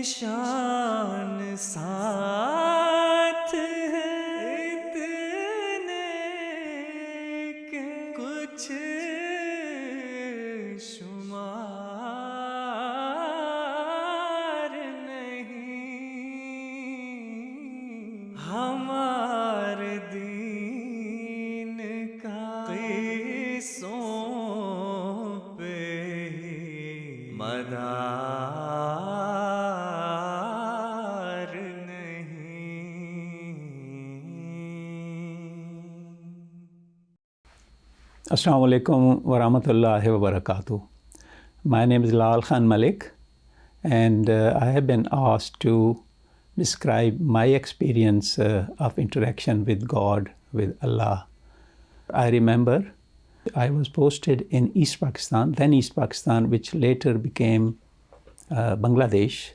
निशान साथ है इतने के कुछ शुमार नहीं हमारे दीन का क़िस्सों पे मदार नहीं। Assalamu alaikum wa rahmatullahi wa barakatuh. My name is Malik, and I have been asked to describe my experience of interaction with God, with Allah. I remember I was posted in East Pakistan, then East Pakistan, which later became Bangladesh,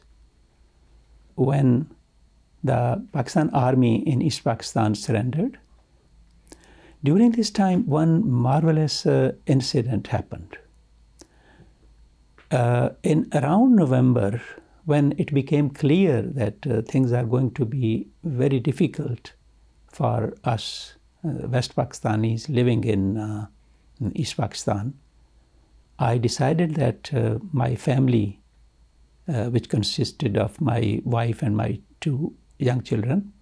when the Pakistan Army in East Pakistan surrendered. During this time, one marvelous incident happened. In around November, when it became clear that things are going to be very difficult for us West Pakistanis living in East Pakistan, I decided that my family, which consisted of my wife and my two young children,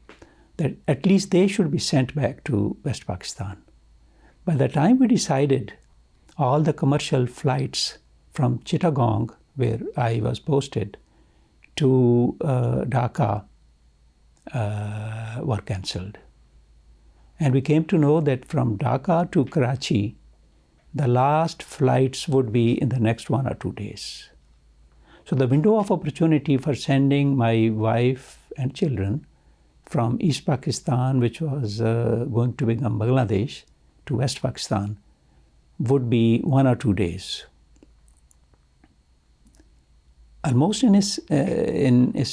that at least they should be sent back to West Pakistan. By the time we decided, all the commercial flights from Chittagong, where I was posted, to Dhaka were cancelled. And we came to know that from Dhaka to Karachi, the last flights would be in the next 1 or 2 days. So the window of opportunity for sending my wife and children from East Pakistan, which was going to become Bangladesh, to West Pakistan, would be 1 or 2 days. Almost in a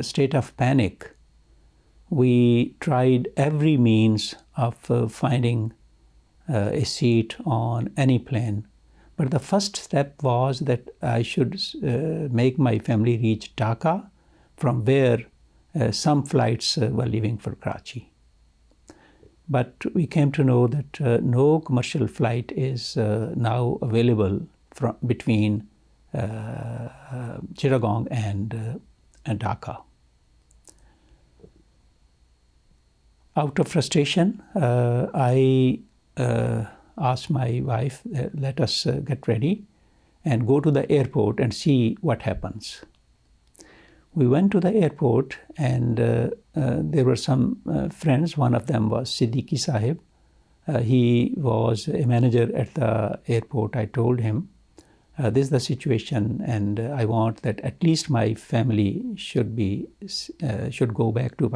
state of panic, we tried every means of finding a seat on any plane. But the first step was that I should make my family reach Dhaka, from where some flights were leaving for Karachi. But we came to know that no commercial flight is now available between Chittagong and Dhaka. Out of frustration, I asked my wife, let us get ready and go to the airport and see what happens. We went to the airport, and there were some friends. One of them was Siddiqui Sahib. He was a manager at the airport. I told him, this is the situation, and I want that at least my family should go back to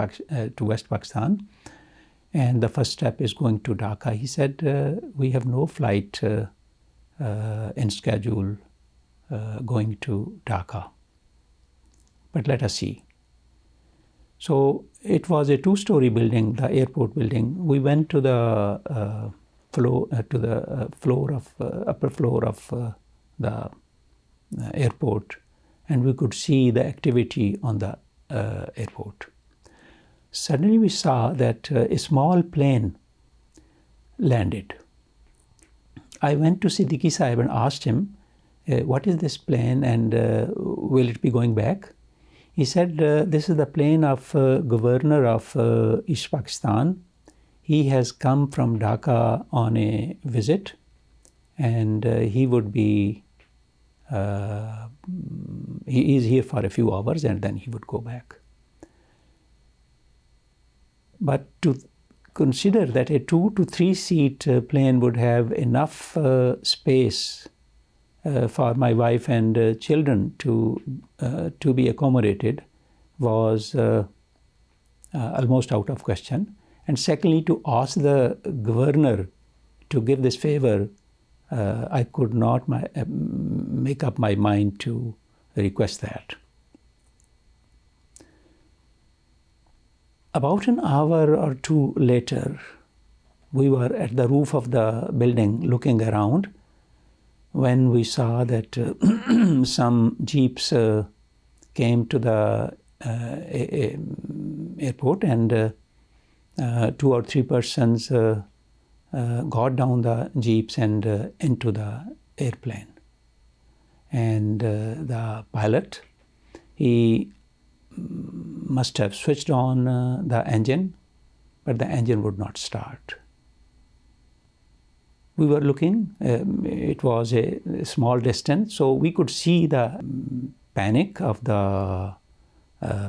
West Pakistan. And the first step is going to Dhaka. He said, we have no flight in schedule going to Dhaka, but let us see. So it was a 2-story building, the airport building. We went to the upper floor of the airport, and we could see the activity on the airport. Suddenly we saw that a small plane landed. I went to Siddiqui Sahib and asked him, what is this plane, and will it be going back? He said, this is the plane of governor of East Pakistan. He has come from Dhaka on a visit, and he would be, he is here for a few hours, and then he would go back. But to consider that a 2 to 3 seat plane would have enough space for my wife and children to be accommodated was almost out of question. And secondly, to ask the governor to give this favor, I could not make up my mind to request that. About an hour or two later, we were at the roof of the building looking around when we saw that some jeeps came to the airport, and 2 or 3 persons got down the jeeps and into the airplane. And the pilot, he must have switched on the engine, but the engine would not start. We were looking, it was a small distance, so we could see the panic of the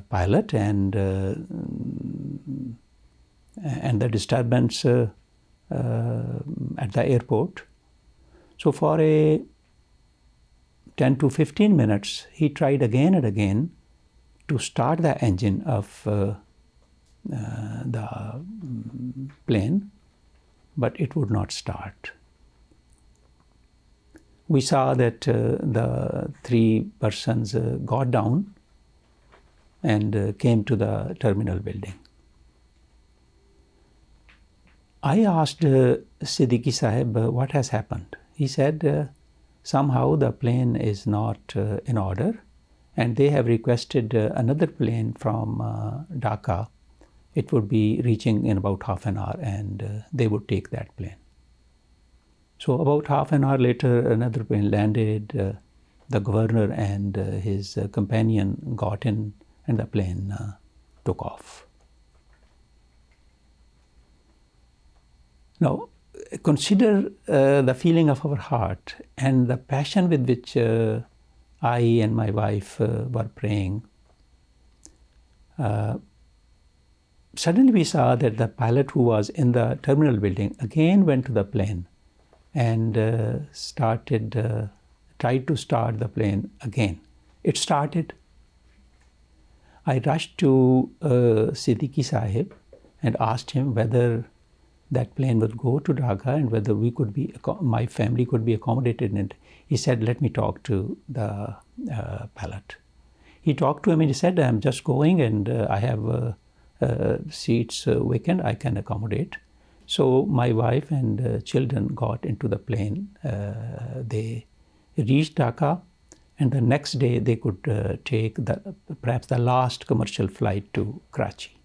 pilot and the disturbance at the airport. So for a 10 to 15 minutes, he tried again and again to start the engine of the plane, but it would not start. We saw that the 3 persons got down and came to the terminal building. I asked Siddiqui Sahib what has happened. He said somehow the plane is not in order, and they have requested another plane from Dhaka. It would be reaching in about half an hour, and they would take that plane. So about half an hour later, another plane landed. The governor and his companion got in, and the plane took off. Now, consider the feeling of our heart and the passion with which I and my wife were praying. Suddenly we saw that the pilot who was in the terminal building again went to the plane and tried to start the plane again. It started. I rushed to Siddiqui Sahib and asked him whether that plane would go to Dhaka and whether my family could be accommodated in it. He said, let me talk to the pilot. He talked to him and he said, I'm just going and I have seats vacant, I can accommodate. So my wife and children got into the plane. They reached Dhaka, and the next day they could take perhaps the last commercial flight to Karachi.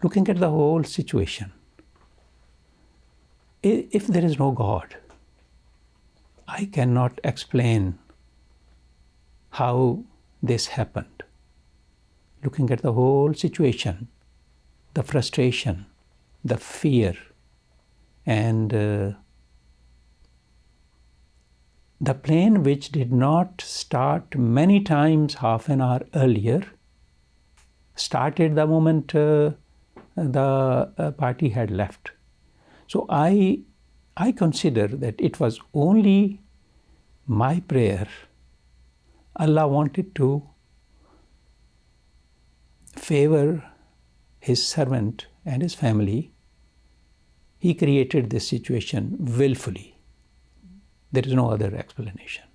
Looking at the whole situation, if there is no God, I cannot explain how this happened. Looking at the whole situation, the frustration, the fear, and the plane which did not start many times half an hour earlier started the moment the party had left. So I consider that it was only my prayer. Allah wanted to favor his servant and his family. He created this situation willfully. There is no other explanation.